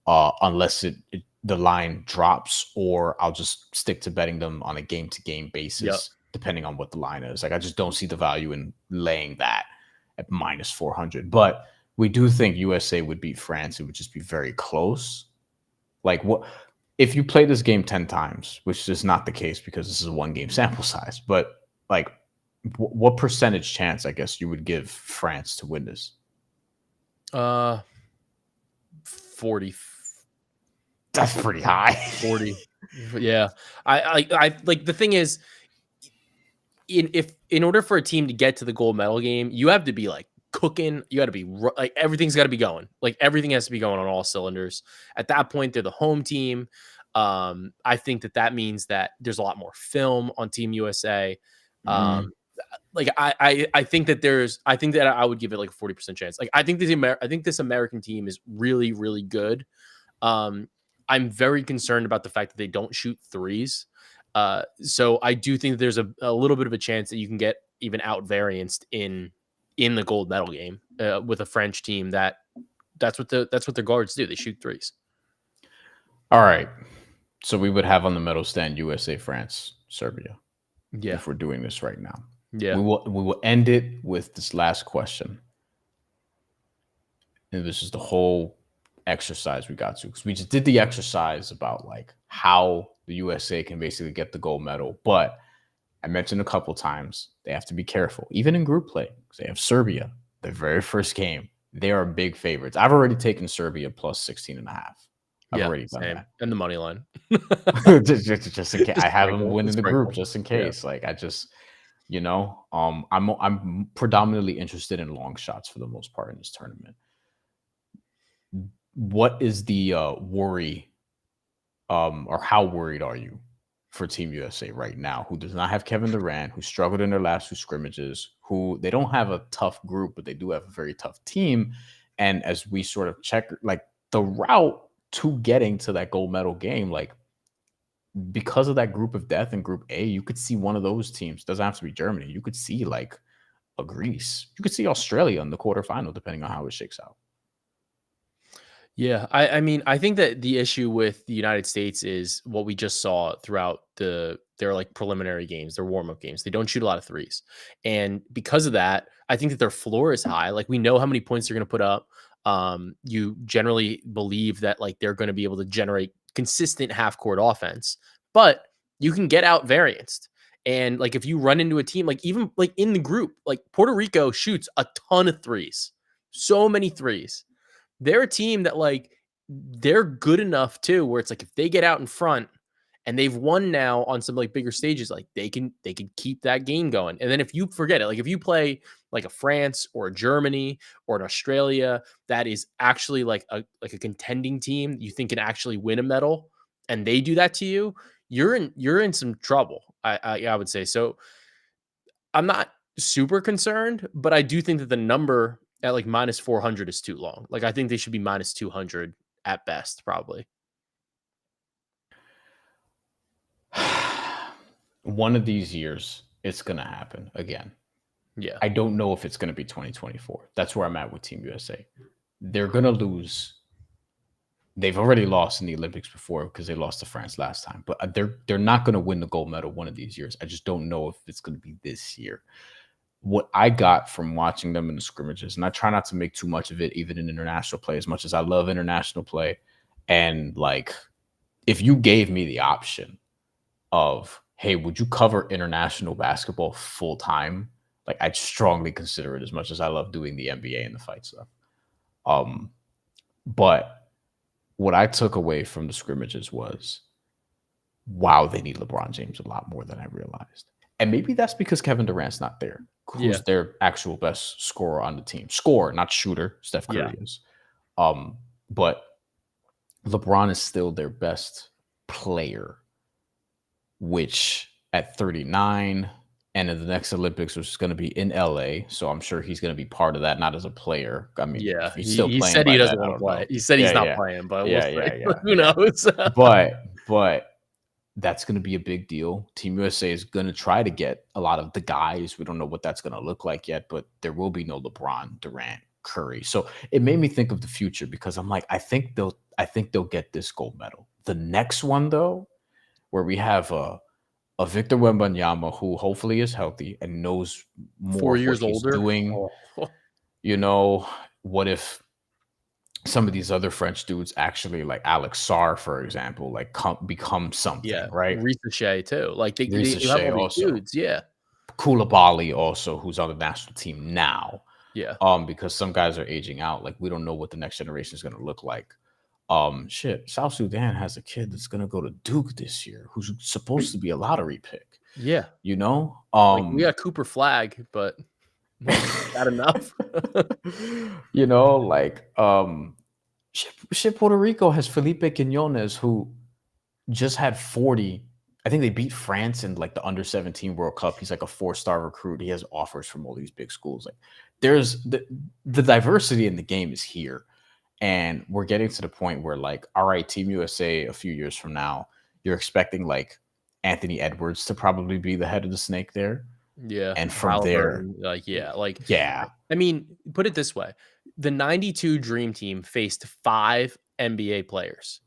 unless the line drops, or I'll just stick to betting them on a game to game basis, depending on what the line is. Like, I just don't see the value in laying that at minus 400. But we do think USA would beat France. It would just be very close. Like, what if you play this game 10 times, which is not the case because this is a 1-game sample size, but like what percentage chance, I guess, you would give France to win this? 40. That's pretty high. 40. Yeah. I like the thing is in order for a team to get to the gold medal game, you have to be like cooking. You got to be like everything's got to be going. Like everything has to be going on all cylinders. At that point, they're the home team. I think that means that there's a lot more film on Team USA. Like I think that I would give it like a 40% chance. Like I think this American team is really, really good. I'm very concerned about the fact that they don't shoot threes. So I do think that there's a little bit of a chance that you can get even out varianced in the gold medal game with a French team that's what their guards do. They shoot threes. All right. So we would have on the medal stand USA, France, Serbia. Yeah. If we're doing this right now. Yeah. We will end it with this last question. And this is the whole exercise we got to, because we just did the exercise about like how the USA can basically get the gold medal. But I mentioned a couple times they have to be careful, even in group play, because they have Serbia, their very first game. They are big favorites. I've already taken Serbia plus 16.5. I've already done that. And the money line. just in case. I have them winning the group just in case. Yeah. Like I just, I'm predominantly interested in long shots for the most part in this tournament. What is the worry, or how worried are you for Team USA right now, who does not have Kevin Durant, who struggled in their last 2 scrimmages, who they don't have a tough group, but they do have a very tough team. And as we sort of check, like the route to getting to that gold medal game, like because of that group of death in Group A, you could see one of those teams. Doesn't have to be Germany. You could see like a Greece. You could see Australia in the quarterfinal, depending on how it shakes out. Yeah, I mean, I think that the issue with the United States is what we just saw throughout their like preliminary games, their warm-up games. They don't shoot a lot of threes. And because of that, I think that their floor is high. Like we know how many points they're going to put up. You generally believe that like they're going to be able to generate consistent half-court offense, but you can get out varianced. And like if you run into a team, like even like in the group, like Puerto Rico shoots a ton of threes, so many threes. They're a team that like they're good enough too, where it's like if they get out in front and they've won now on some like bigger stages, like they can keep that game going. And then if you forget it, like if you play like a France or a Germany or an Australia that is actually like a contending team you think can actually win a medal, and they do that to you, you're in some trouble. I would say so. I'm not super concerned, but I do think that the number at like minus 400 is too long. Like I think they should be minus 200 at best, probably. One of these years, it's going to happen again. Yeah. I don't know if it's going to be 2024. That's where I'm at with Team USA. They're going to lose. They've already lost in the Olympics before because they lost to France last time, but they're not going to win the gold medal one of these years. I just don't know if it's going to be this year. What I got from watching them in the scrimmages, and I try not to make too much of it, even in international play, as much as I love international play. And like, if you gave me the option of, hey, would you cover international basketball full time? Like, I'd strongly consider it as much as I love doing the NBA and the fight stuff. But what I took away from the scrimmages was, wow, they need LeBron James a lot more than I realized. And maybe that's because Kevin Durant's not there, who's their actual best scorer on the team. Scorer, not shooter. Steph Curry is. But LeBron is still their best player, which at 39 and in the next Olympics, which is going to be in LA. So I'm sure he's going to be part of that, not as a player. I mean, he's still he playing. Said he doesn't then, want to play. He said he's not playing, but we'll see. Who knows? But that's going to be a big deal. Team USA is going to try to get a lot of the guys. We don't know what that's going to look like yet, but there will be no LeBron, Durant, Curry. So it made me think of the future because I'm like, I think they'll get this gold medal. The next one though, where we have a Victor Wembanyama who hopefully is healthy and knows more 4 years what he's older doing. Oh. You know, what if some of these other French dudes actually, like Alex Sarr, for example, like become something, right? Shai too. Like they have all these dudes, Koulibaly also, who's on the national team now. Yeah. Because some guys are aging out. Like we don't know what the next generation is going to look like. South Sudan has a kid that's going to go to Duke this year, who's supposed to be a lottery pick. Yeah. You know, like we got Cooper Flag, but not enough. You know, like Puerto Rico has Felipe Quinones, who just had 40. I think they beat France in like the under-17 World Cup. He's like a 4-star recruit. He has offers from all these big schools. Like there's the diversity in the game is here. And we're getting to the point where like, all right, Team USA a few years from now, you're expecting like Anthony Edwards to probably be the head of the snake there. Yeah. And from there, I mean, put it this way. The 92 Dream Team faced 5 NBA players.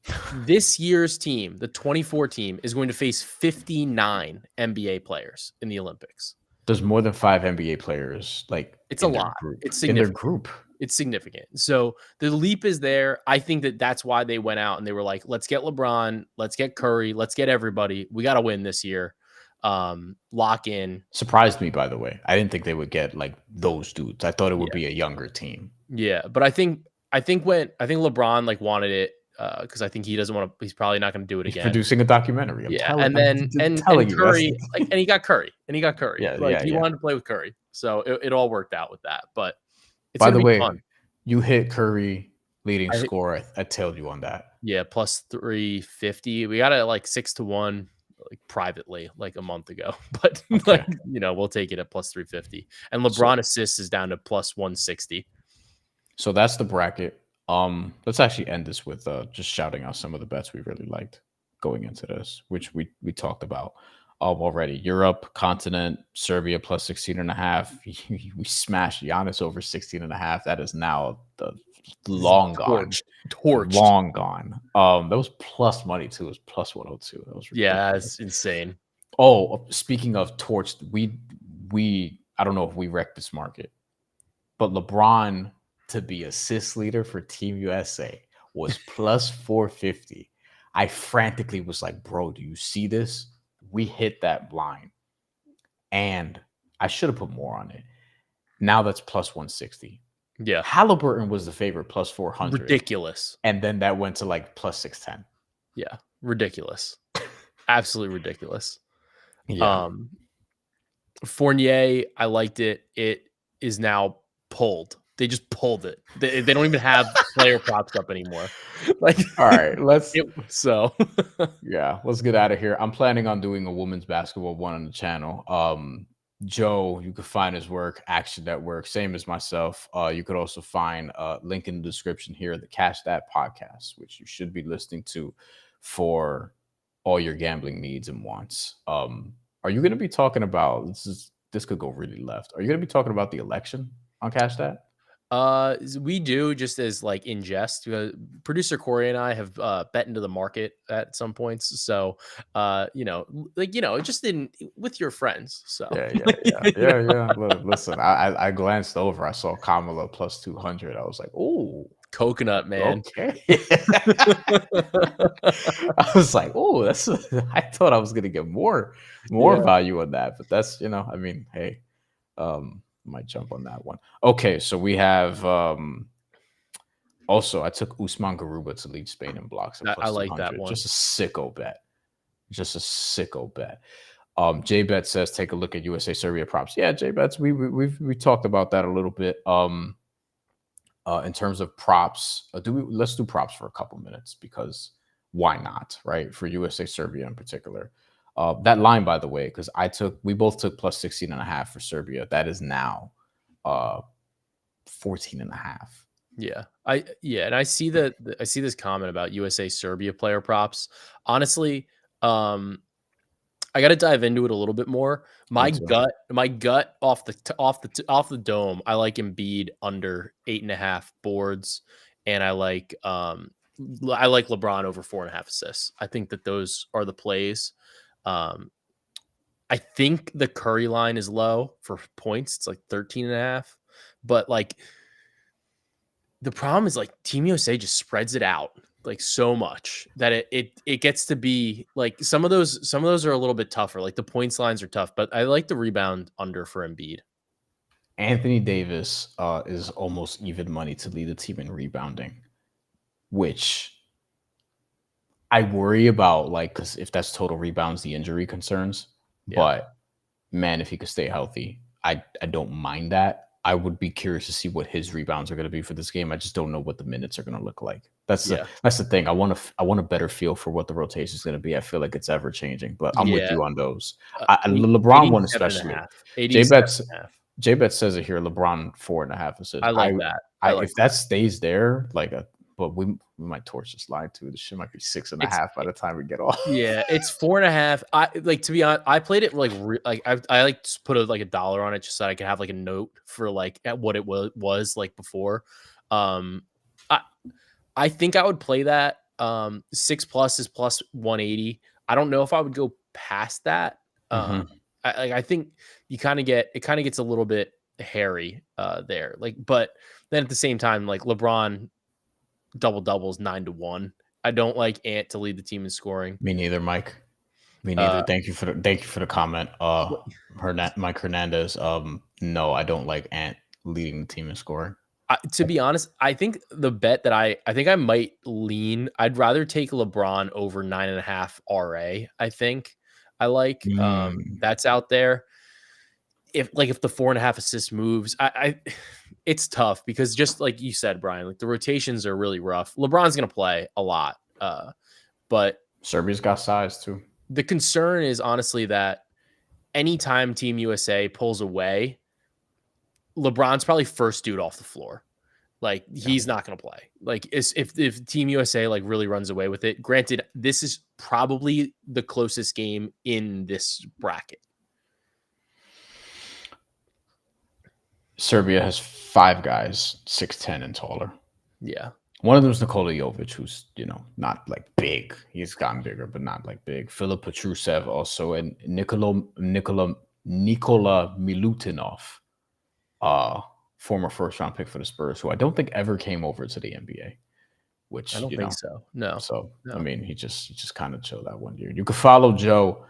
This year's team, the 24 team, is going to face 59 NBA players in the Olympics. There's more than 5 NBA players. Like it's a lot. It's significant. In their group. It's significant. So the leap is there. I think that's why they went out and they were like, let's get LeBron, let's get Curry, let's get everybody. We got to win this year. Lock in. Surprised me, by the way. I didn't think they would get like those dudes. I thought it would be a younger team. Yeah, but I think LeBron like wanted it because I think he doesn't want to. He's probably not going to do it again. Producing a documentary. And Curry, and he got Curry. Yeah, he wanted to play with Curry, so it all worked out with that. But it's by the way, fun. You hit Curry leading score. I tailed you on that. Yeah, plus 350. We got it like 6-1. Like privately, like a month ago, but like we'll take it at plus 350. And LeBron assists is down to plus 160. So that's the bracket. Let's actually end this with just shouting out some of the bets we really liked going into this, which we talked about already. Europe, continent, Serbia plus 16.5. We smashed Giannis over 16.5. That is now the long gone. Torched. Long gone. That was plus money too. It was plus 102. That was ridiculous. Yeah, that's insane. Oh, speaking of torched, we I don't know if we wrecked this market, but LeBron to be assist leader for Team USA was plus 450. I frantically was like, bro, do you see this? We hit that line. And I should have put more on it. Now that's plus 160. Yeah. Halliburton was the favorite plus 400. Ridiculous. And then that went to like plus 610. Yeah. Ridiculous. Absolutely ridiculous. Yeah. Fournier, I liked it. It is now pulled. They just pulled it. They don't even have player props up anymore. Like, all right, let's get out of here. I'm planning on doing a women's basketball one on the channel. Joe, you can find his work, Action Network, same as myself. You could also find a link in the description here, the Cash That podcast, which you should be listening to for all your gambling needs and wants. Are you going to be talking about this could go really left? Are you going to be talking about the election on Cash That? We do, just as like in jest. Producer Corey and I have bet into the market at some points, so just in with your friends. So yeah. Listen, I glanced over. I saw Kamala plus 200. I was like, oh, coconut man. Okay. I was like, oh, I thought I was gonna get more value on that, but that's I mean, hey, might jump on that one. Okay, so we have also I took Usman Garuba to lead Spain in blocks. I like that one. Just a sicko bet. J Bet says take a look at USA Serbia props. Yeah, J Bets, we talked about that a little bit. In terms of props, let's do props for a couple minutes, because why not, right? For USA Serbia in particular. That line, by the way, because we both took plus 16.5 for Serbia. That is now 14.5. Yeah. And I see this comment about USA Serbia player props. Honestly, I got to dive into it a little bit more. My gut off the dome, I like Embiid under 8.5 boards, and I like LeBron over 4.5 assists. I think that those are the plays. I think the Curry line is low for points. It's like 13.5, but like the problem is like Team USA just spreads it out like so much that it gets to be like some of those are a little bit tougher. Like the points lines are tough, but I like the rebound under for Embiid. Anthony Davis is almost even money to lead the team in rebounding, which I worry about, like, because if that's total rebounds, the injury concerns. Yeah. But man, if he could stay healthy, I don't mind that. I would be curious to see what his rebounds are going to be for this game. I just don't know what the minutes are going to look like. That's the thing. I want a better feel for what the rotation is going to be. I feel like it's ever changing, but I'm with you on those. LeBron one especially. J Bet says it here. LeBron 4.5 assists. I like that. If that stays there, but we might torch this line too. This shit might be 6.5 by the time we get off. Yeah, it's 4.5. I like, to be honest, I played it like I like put a $1 on it just so I could have like a note for like at what it was like before. I think I would play that. 6+ is plus 180. I don't know if I would go past that. I think it kind of gets a little bit hairy there. Like, but then at the same time, like LeBron doubles 9-1. I don't like Ant to lead the team in scoring. Me neither, Mike. Me neither. Thank you for the comment. Mike Hernandez. No, I don't like Ant leading the team in scoring. To be honest, I think the bet that I think I might lean, I'd rather take LeBron over 9.5 RA. I think I like that's out there. If the 4.5 assist moves, it's tough because just like you said, Brian, like the rotations are really rough. LeBron's going to play a lot, but Serbia's got size too. The concern is honestly that anytime Team USA pulls away, LeBron's probably first dude off the floor. Like he's not going to play. Like if Team USA like really runs away with it. Granted, this is probably the closest game in this bracket. Serbia has 5 guys 6'10" and taller. Yeah. One of them is Nikola Jovic, who's, not like big. He's gotten bigger, but not like big. Filip Petrusev also, and Nikola Milutinov, uh, former first round pick for the Spurs, who I don't think ever came over to the NBA. I Which, don't think so. No. so I No. mean, he just kind of chilled that one year. You can follow Joe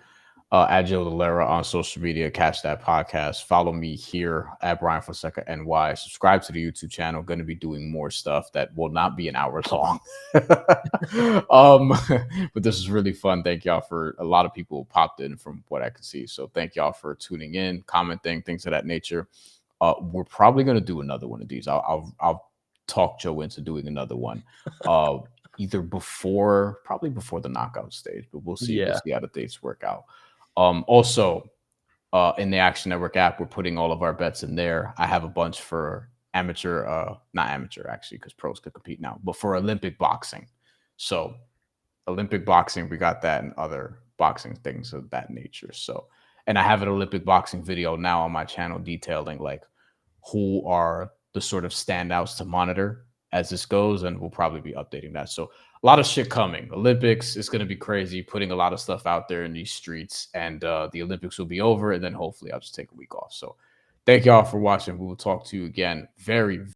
at Joe Delera on social media. Catch that podcast. Follow me here at Bryan Fonseca NY. Subscribe to the YouTube channel. Going to be doing more stuff that will not be an hour long. But this is really fun. Thank y'all for a lot of people popped in from what I could see. So thank y'all for tuning in, commenting, things of that nature. We're probably going to do another one of these. I'll talk Joe into doing another one. Either probably before the knockout stage, but we'll see. We'll Yeah. see how the dates work out. Also, in the Action Network app, we're putting all of our bets in there. I have a bunch for amateur, not amateur actually, because pros could compete now, but for Olympic boxing. So Olympic boxing, we got that, and other boxing things of that nature. So, and I have an Olympic boxing video now on my channel detailing like who are the sort of standouts to monitor as this goes, and we'll probably be updating that. So a lot of shit coming. Olympics is going to be crazy, putting a lot of stuff out there in these streets, and the Olympics will be over, and then hopefully I'll just take a week off. So thank y'all for watching. We will talk to you again very,